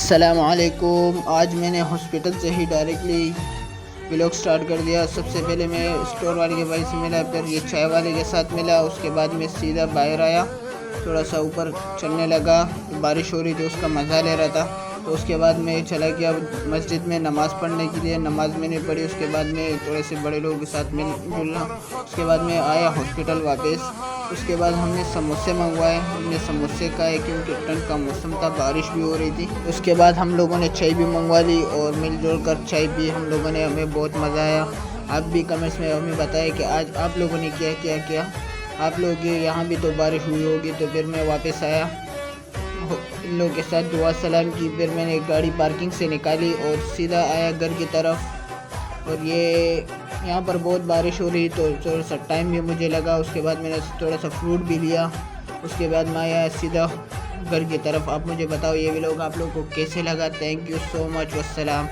अस्सलामुअलैकुम। आज मैंने हॉस्पिटल से ही डायरेक्टली व्लॉग स्टार्ट कर दिया। सबसे पहले मैं स्टोर वाले के भाई से मिला, फिर ये चाय वाले के साथ मिला। उसके बाद मैं सीधा बाहर आया, थोड़ा सा ऊपर चलने लगा। बारिश हो रही थी, उसका मज़ा ले रहा था। तो उसके बाद मैं चला गया मस्जिद में नमाज़ पढ़ने के लिए। नमाज़ मैंने पढ़ी, उसके बाद मैं थोड़े से बड़े लोगों के साथ मिलना। उसके बाद मैं आया हॉस्पिटल वापस। उसके बाद हमने समोसे मंगवाए, हमने समोसे खाए क्योंकि ठंड का मौसम था, बारिश भी हो रही थी। उसके बाद हम लोगों ने चाय भी मंगवा ली और मिलजुल कर चाय भी हम लोगों ने, हमें बहुत मज़ा आया। आप भी कमेंट्स में हमें बताएं कि आज आप लोगों ने क्या क्या किया। आप लोग यहाँ भी तो बारिश हुई होगी। तो फिर मैं वापस आया, इन लोगों के साथ दुआ सलाम की। फिर मैंने गाड़ी पार्किंग से निकाली और सीधा आया घर की तरफ। और ये यहाँ पर बहुत बारिश हो रही तो थोड़ा सा टाइम भी मुझे लगा। उसके बाद मैंने थोड़ा सा फ्रूट भी लिया। उसके बाद मैं आया सीधा घर की तरफ। आप मुझे बताओ ये व्लॉग आप लोगों को कैसे लगा। Thank you so much. वस्सलाम।